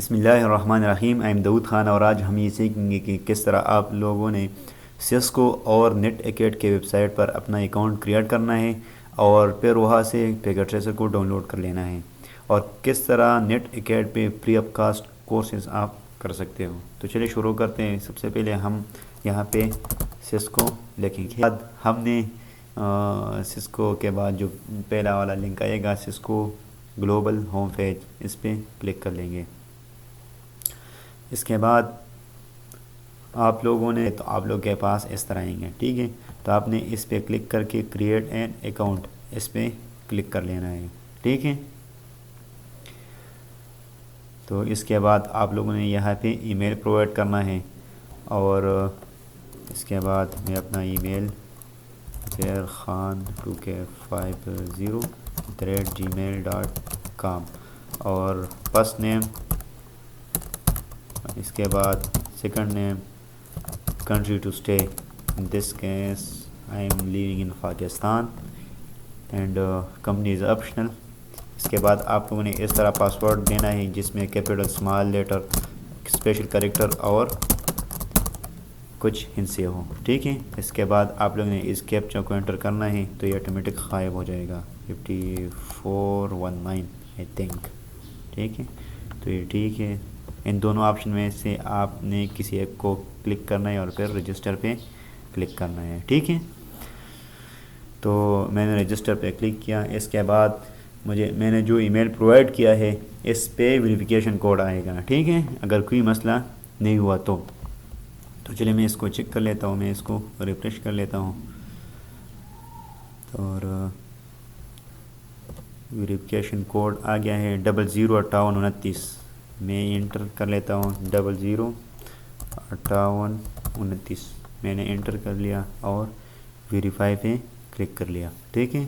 بسم اللہ الرحمن الرحیم. ایم داؤد خان اور آج ہم یہ سیکھیں گے کہ کس طرح آپ لوگوں نے سسکو اور نیٹ اکیڈ کے ویب سائٹ پر اپنا اکاؤنٹ کریٹ کرنا ہے اور پھر وہاں سے پیکٹ ٹریسر کو ڈاؤن لوڈ کر لینا ہے اور کس طرح نیٹ اکیڈ پہ فری آف کاسٹ کورسز آپ کر سکتے ہو. تو چلیے شروع کرتے ہیں. سب سے پہلے ہم یہاں پہ سسکو لکھیں گے. بعد ہم نے سسکو کے بعد جو پہلا والا لنک آئے گا سسکو گلوبل ہوم پیج, اس پہ کلک کر لیں گے. اس کے بعد آپ لوگوں نے تو آپ لوگ کے پاس اس طرح آئیں گے, ٹھیک ہے. تو آپ نے اس پہ کلک کر کے کریٹ این اکاؤنٹ اس پہ کلک کر لینا ہے, ٹھیک ہے. تو اس کے بعد آپ لوگوں نے یہاں پہ ای میل پرووائڈ کرنا ہے اور اس کے بعد میں اپنا ای میل zeirkhan2k50@gmail.com اور فرسٹ نیم, اس کے بعد second name, country to stay, in this case I am living in Pakistan and company is optional. اس کے بعد آپ لوگوں نے اس طرح پاسورڈ دینا ہے جس میں capital, small letter, special character اور کچھ ہندسے ہو, ٹھیک ہے. اس کے بعد آپ لوگوں نے اس کیپچا کو انٹر کرنا ہے تو یہ آٹومیٹک غائب ہو جائے گا 5419 آئی تھنک, ٹھیک ہے. تو یہ ٹھیک ہے. ان دونوں آپشن میں سے آپ نے کسی ایک کو کلک کرنا ہے اور پھر رجسٹر پہ کلک کرنا ہے, ٹھیک ہے. تو میں نے رجسٹر پہ کلک کیا. اس کے بعد میں نے جو ای میل پرووائڈ کیا ہے اس پہ ویریفیکیشن کوڈ آئے گا, ٹھیک ہے. اگر کوئی مسئلہ نہیں ہوا تو چلیے میں اس کو چیک کر لیتا ہوں. میں اس کو ریفریش کر لیتا ہوں اور ویریفیکیشن کوڈ آ گیا ہے 005829. میں انٹر کر لیتا ہوں 005829. میں نے انٹر کر لیا اور ویریفائی پہ کلک کر لیا, ٹھیک ہے.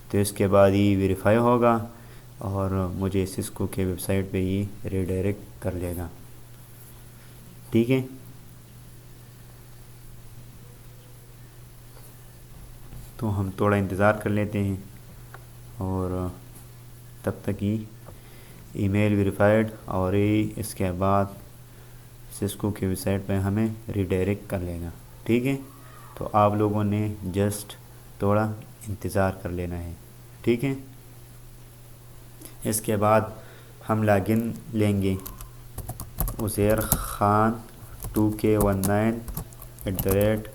تو اس کے بعد یہ ویریفائی ہوگا اور مجھے سسکو کے ویب سائٹ پہ یہ ریڈائریکٹ کر لے گا, ٹھیک ہے. تو ہم تھوڑا انتظار کر لیتے ہیں اور تب تک ہی ای میل ویریفائڈ اور اس کے بعد سسکو کی ویب سائٹ پہ ہمیں ریڈائریکٹ کر لے گا, ٹھیک ہے. تو آپ لوگوں نے جسٹ تھوڑا انتظار کر لینا ہے, ٹھیک ہے. اس کے بعد ہم لاگ ان لیں گے uzairkhan2k19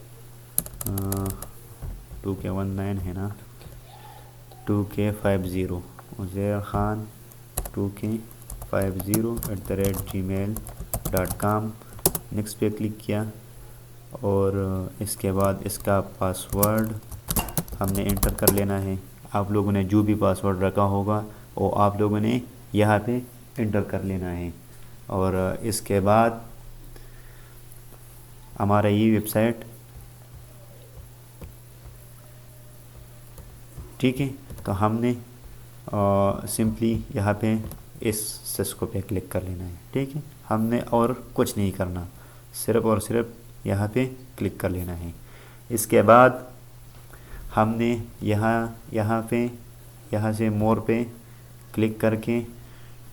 2k19 ہے نا 2k50 uzairkhan2k50@gmail.com. نیکسٹ پہ کلک کیا اور اس کے بعد اس کا پاسورڈ ہم نے انٹر کر لینا ہے. آپ لوگوں نے جو بھی پاسورڈ رکھا ہوگا وہ آپ لوگوں نے یہاں پہ انٹر کر لینا ہے اور اس کے بعد ہمارا یہ ویب سائٹ, ٹھیک ہے. تو ہم نے سمپلی یہاں پہ اس سسکو پہ کلک کر لینا ہے, ٹھیک ہے. ہم نے اور کچھ نہیں کرنا, صرف اور صرف یہاں پہ کلک کر لینا ہے. اس کے بعد ہم نے یہاں سے مور پہ کلک کر کے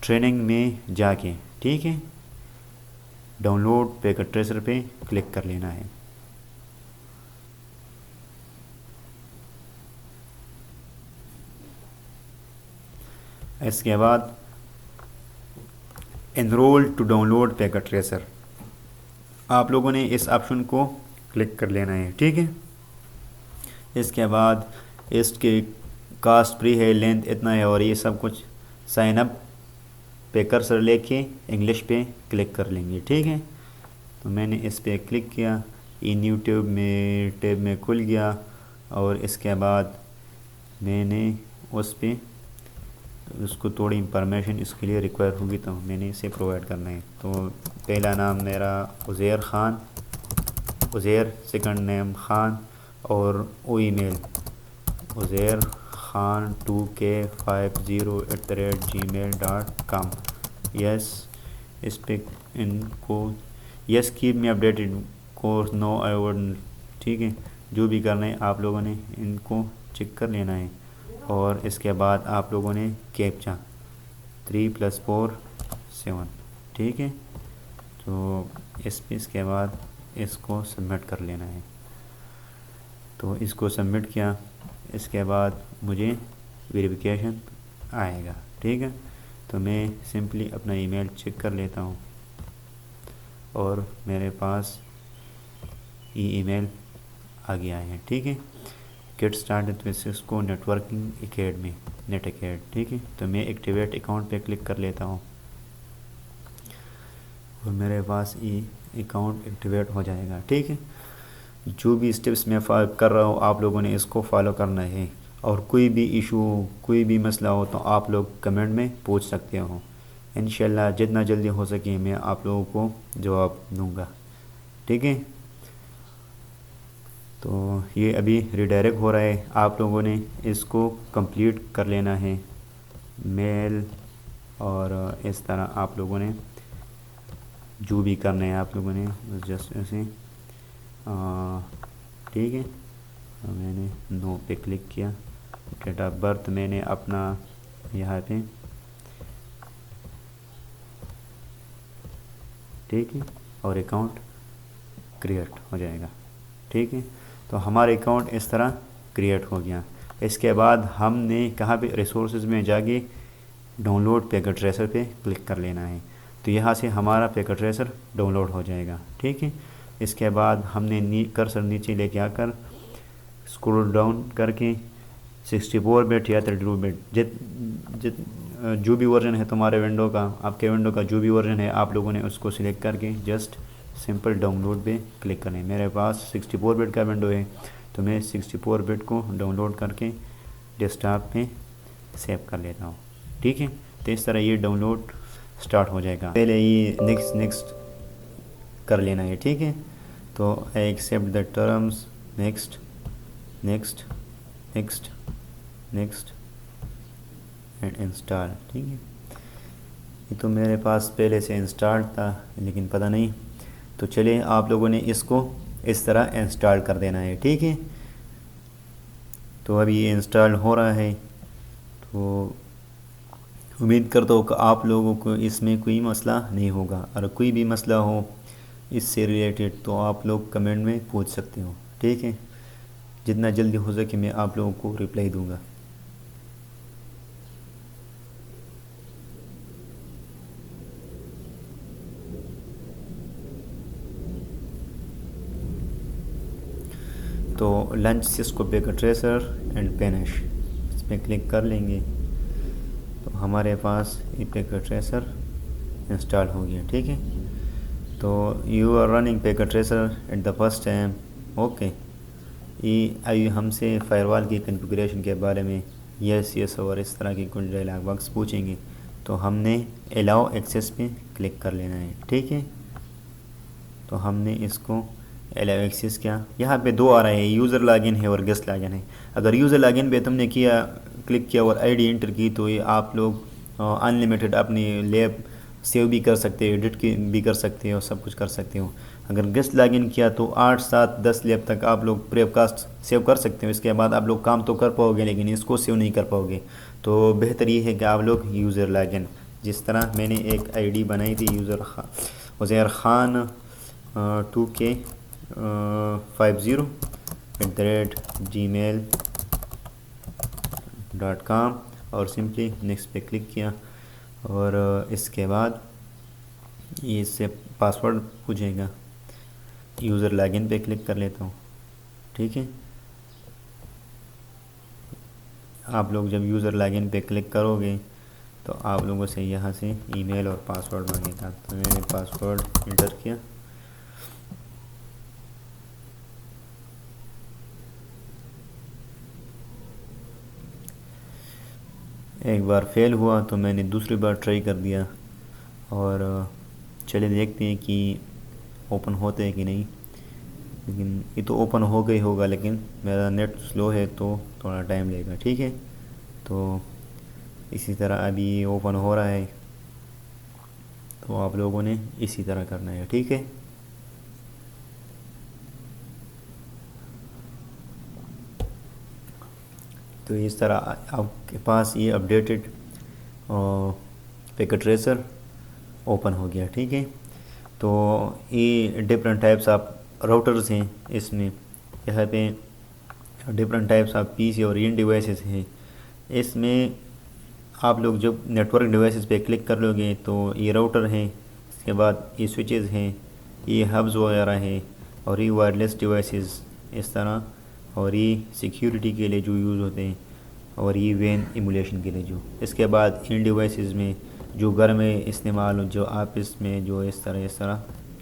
ٹریننگ میں جا کے, ٹھیک ہے, ڈاؤن لوڈ پیکٹ ٹریسر پہ کلک کر لینا ہے. اس کے بعد enrol to download packet tracer, آپ لوگوں نے اس آپشن کو کلک کر لینا ہے, ٹھیک ہے. اس کے بعد اس کے کاسٹ فری ہے, لینتھ اتنا ہے اور یہ سب کچھ. سائن اپ پہ کرسر لے کے انگلش پہ کلک کر لیں گے, ٹھیک ہے. تو میں نے اس پہ کلک کیا, یہ نیو ٹیب میں کھل گیا اور اس کے بعد میں نے اس کو تھوڑی انفارمیشن اس کے لیے ریکوائر ہوگی تو میں نے اسے پرووائڈ کرنا ہے. تو پہلا نام میرا عزیر خان, سیکنڈ نیم خان اور ای میل uzairkhan2k50@gmail.com. یس, اس پہ ان کو yes keep me updated course no I would, ٹھیک ہے. جو بھی کرنا ہے آپ لوگوں نے ان کو چیک کر لینا ہے اور اس کے بعد آپ لوگوں نے کیپچا 3+4 7, ٹھیک ٹھیک ہے، تو اس کے بعد اس کو سبمٹ کر لینا ہے. تو اس کو سبمٹ کیا، اس کے بعد مجھے ویریفیکیشن آئے گا. ٹھیک ہے، تو میں سمپلی اپنا ای میل چیک کر لیتا ہوں اور میرے پاس ای میل آ گیا ہے. ٹھیک ہے، get started with Cisco networking academy NetAcad. ٹھیک ہے، تو میں ایکٹیویٹ اکاؤنٹ پہ کلک کر لیتا ہوں اور میرے پاس اکاؤنٹ ایکٹیویٹ ہو جائے گا. ٹھیک ہے، جو بھی اسٹیپس میں کر رہا ہوں آپ لوگوں نے اس کو فالو کرنا ہے، اور کوئی بھی ایشو کوئی بھی مسئلہ ہو تو آپ لوگ کمنٹ میں پوچھ سکتے ہو. انشاءاللہ جتنا جلدی ہو سکے میں آپ لوگوں کو جواب دوں گا. ٹھیک ہے، تو یہ ابھی ریڈائریکٹ ہو رہا ہے، آپ لوگوں نے اس کو کمپلیٹ کر لینا ہے میل، اور اس طرح آپ لوگوں نے جو بھی کرنا ہے آپ لوگوں نے جسٹ ایسے. ٹھیک ہے، میں نے نو پہ کلک کیا. ڈیٹ آف برتھ میں نے اپنا یہاں پہ، ٹھیک ہے، اور اکاؤنٹ کریٹ ہو جائے گا. ٹھیک ہے، تو ہمارا اکاؤنٹ اس طرح کریٹ ہو گیا. اس کے بعد ہم نے کہاں پہ ریسورسز میں جا کے ڈاؤن لوڈ پیکٹ ٹریسر پہ کلک کر لینا ہے. تو یہاں سے ہمارا پیکٹ ٹریسر ڈاؤن لوڈ ہو جائے گا. ٹھیک ہے، اس کے بعد ہم نے کرسر نیچے لے کے آ کر اسکرول ڈاؤن کر کے 64 بٹ یا 32 بٹ جو بھی ورژن ہے تمہارے ونڈو کا، آپ کے ونڈو کا جو بھی ورژن ہے آپ لوگوں نے اس کو سلیکٹ کر کے جسٹ سمپل ڈاؤن لوڈ پہ کلک کریں. میرے پاس 64 بٹ کا ونڈو ہے تو میں 64 بٹ کو ڈاؤن لوڈ کر کے ڈیسک ٹاپ پہ سیو کر لیتا ہوں. ٹھیک ہے، تو اس طرح یہ ڈاؤن لوڈ سٹارٹ ہو جائے گا. پہلے یہ نیکسٹ کر لینا ہے. ٹھیک ہے، تو accept the terms, next next next next and install. ٹھیک ہے، یہ تو میرے پاس پہلے سے انسٹال تھا لیکن پتہ نہیں، تو چلے آپ لوگوں نے اس کو اس طرح انسٹال کر دینا ہے. ٹھیک ہے، تو ابھی یہ انسٹال ہو رہا ہے. تو امید کرتا ہوں کہ آپ لوگوں کو اس میں کوئی مسئلہ نہیں ہوگا. اور کوئی بھی مسئلہ ہو اس سے ریلیٹڈ تو آپ لوگ کمنٹ میں پوچھ سکتے ہو. ٹھیک ہے، جتنا جلدی ہو سکے میں آپ لوگوں کو رپلائی دوں گا. تو launch Cisco packet tracer and پینش اس پہ کلک کر لیں گے تو ہمارے پاس یہ پیکٹ ٹریسر انسٹال ہو گیا. ٹھیک ہے، تو you are running packet tracer at the first time. Okay, یہ ابھی ہم سے فائر وال کی کنفیگریشن کے بارے میں یس یس اور اس طرح کی کچھ ڈائلاگ باکس پوچھیں گے، تو ہم نے الاؤ ایکسیس پہ کلک کر لینا ہے. ٹھیک ہے، تو ہم نے اس کو الاؤ ایکسیس کیا. یہاں پہ دو آ رہے ہیں، یوزر لاگن ہے اور گیسٹ لاگن ہے. اگر یوزر لاگن پہ تم نے کلک کیا اور آئی ڈی انٹر کی تو یہ آپ لوگ انلمیٹڈ اپنی لیب سیو بھی کر سکتے ہو، ایڈٹ بھی کر سکتے ہو، سب کچھ کر سکتے ہو. اگر گیسٹ لاگن کیا تو 8 7 10 لیب تک آپ لوگ پریپ کاسٹ سیو کر سکتے ہو. اس کے بعد آپ لوگ کام تو کر پاؤ گے لیکن اس کو سیو نہیں کر پاؤ گے. تو بہتر یہ ہے کہ آپ لوگ یوزر لاگن، جس طرح میں نے ایک آئی ڈی بنائی تھی عزیر خان 2K50@gmail.com اور سمپلی نیکسٹ پہ کلک کیا. اور اس کے بعد یہ اس سے پاسورڈ پوچھے گا. یوزر لاگن پہ کلک کر لیتا ہوں. ٹھیک ہے، آپ لوگ جب یوزر لاگن پہ کلک کرو گے تو آپ لوگوں سے یہاں سے ای میل اور پاسورڈ مانگے گا. تو میں نے پاسورڈ انٹر کیا. ایک بار فیل ہوا تو میں نے دوسری بار ٹرائی کر دیا، اور چلے دیکھتے ہیں کہ اوپن ہوتے ہیں کہ نہیں. لیکن یہ تو اوپن ہو گئی ہوگا، لیکن میرا نیٹ سلو ہے تو تھوڑا ٹائم لے گا. ٹھیک ہے، تو اسی طرح ابھی یہ اوپن ہو رہا ہے، تو آپ لوگوں نے اسی طرح کرنا ہے. ٹھیک ہے، تو اس طرح آپ کے پاس یہ اپڈیٹڈ پیکٹ ٹریسر اوپن ہو گیا. ٹھیک ہے, تو یہ ڈفرینٹ ٹائپس آف راؤٹرز ہیں. اس میں یہاں پہ ڈفرینٹ ٹائپس آف پی سی اور این ڈیوائسز ہیں. اس میں آپ لوگ جب نیٹورک ڈیوائسز پہ کلک کر لو گے تو یہ راؤٹر ہیں, اس کے بعد یہ سوئچز ہیں, یہ ہبز وغیرہ ہیں, اور یہ وائرلیس ڈیوائسز اس طرح, اور یہ سیکیورٹی کے لیے جو یوز ہوتے ہیں, اور یہ وین ایمولیشن کے لیے جو. اس کے بعد ان ڈیوائسز میں جو گھر میں استعمال جو آفس میں جو اس طرح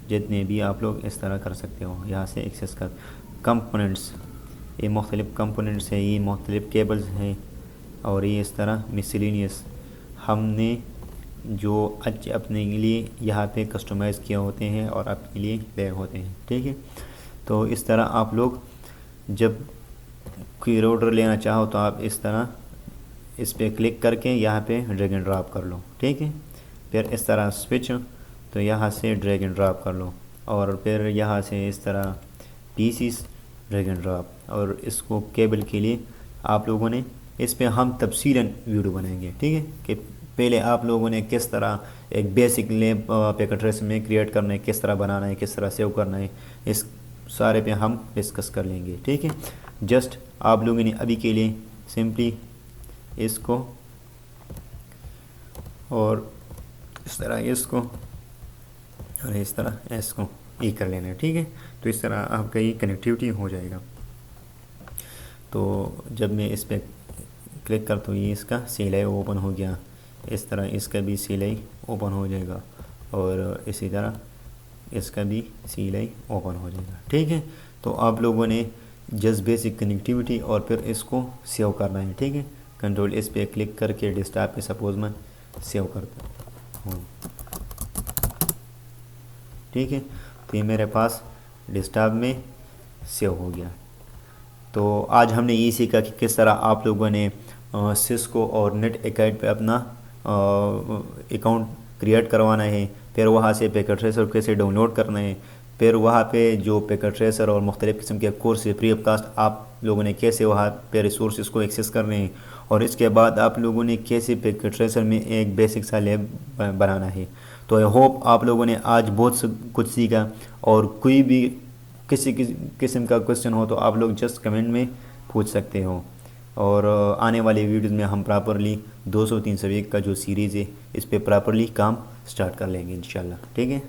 جتنے بھی آپ لوگ اس طرح کر سکتے ہو یہاں سے ایکسیس کر. کمپوننٹس, یہ مختلف کمپوننٹس ہیں, یہ مختلف کیبلز ہیں, اور یہ اس طرح مسلینیس ہم نے جو اپنے لیے یہاں پہ کسٹمائز کیا ہوتے ہیں اور اپنے لیے لے ہوتے ہیں. ٹھیک ہے, تو اس طرح آپ لوگ جب کوئی راؤٹر لینا چاہو تو آپ اس طرح اس پہ کلک کر کے یہاں پہ ڈریگ اینڈ ڈراپ کر لو. ٹھیک ہے, پھر اس طرح سوئچ تو یہاں سے ڈریگ اینڈ ڈراپ کر لو, اور پھر یہاں سے اس طرح P Cs drag and drop. اور اس کو کیبل کے لیے آپ لوگوں نے اس پہ ہم تفصیلاً ویڈیو بنائیں گے. ٹھیک ہے, کہ پہلے آپ لوگوں نے کس طرح ایک بیسک لیب پیکٹ ریس میں کریٹ کرنا ہے, کس طرح بنانا ہے, کس طرح سیو کرنا ہے, اس سارے پہ ہم ڈسکس کر لیں گے. ٹھیک ہے, جسٹ آپ لوگوں نے ابھی کے لیے سمپلی اس کو اور اس طرح اس کو اور اس طرح اس کو یہ کر لینا ہے. ٹھیک ہے, تو اس طرح آپ کا یہ کنیکٹیوٹی ہو جائے گا. تو جب میں اس پہ کلک کرتا ہوں یہ اس کا سی ایل آئی اوپن ہو گیا, اس طرح اس کا بھی سی ایل آئی اوپن ہو جائے گا, اور اسی طرح اس کا بھی سی ایل آئی اوپن ہو جائے گا. ٹھیک ہے, تو آپ لوگوں نے جسٹ بیسک کنیکٹیوٹی اور پھر اس کو سیو کرنا ہے. ٹھیک ہے, کنٹرول اس پہ کلک کر کے ڈیسکٹاپ پہ سپوز میں سیو کرتا ہوں. ٹھیک ہے, تو یہ میرے پاس ڈیسکٹاپ میں سیو ہو گیا. تو آج ہم نے یہ سیکھا کہ کس طرح آپ لوگوں نے سسکو اور نیٹ ایکائٹ پہ اپنا اکاؤنٹ کریٹ کروانا ہے, پھر وہاں سے پیکٹ ٹریسر کیسے ڈاؤن لوڈ کرنا ہے, پھر وہاں پہ جو پیکٹ ٹریسر اور مختلف قسم کے کورس فری آف کاسٹ آپ لوگوں نے کیسے وہاں پہ ریسورسز کو ایکسیس کرنے ہیں, اور اس کے بعد آپ لوگوں نے کیسے پیکٹ ٹریسر میں ایک بیسک سا لیب بنانا ہے. تو آئی ہوپ آپ لوگوں نے آج بہت کچھ سیکھا, اور کوئی بھی کسی قسم کا کوشچن ہو تو آپ لوگ جسٹ کمنٹ میں پوچھ سکتے ہو. اور آنے والے ویڈیوز میں ہم پراپرلی 200-301 کا جو سیریز ہے اس پہ پراپرلی کام سٹارٹ کر لیں گے انشاءاللہ. ٹھیک ہے.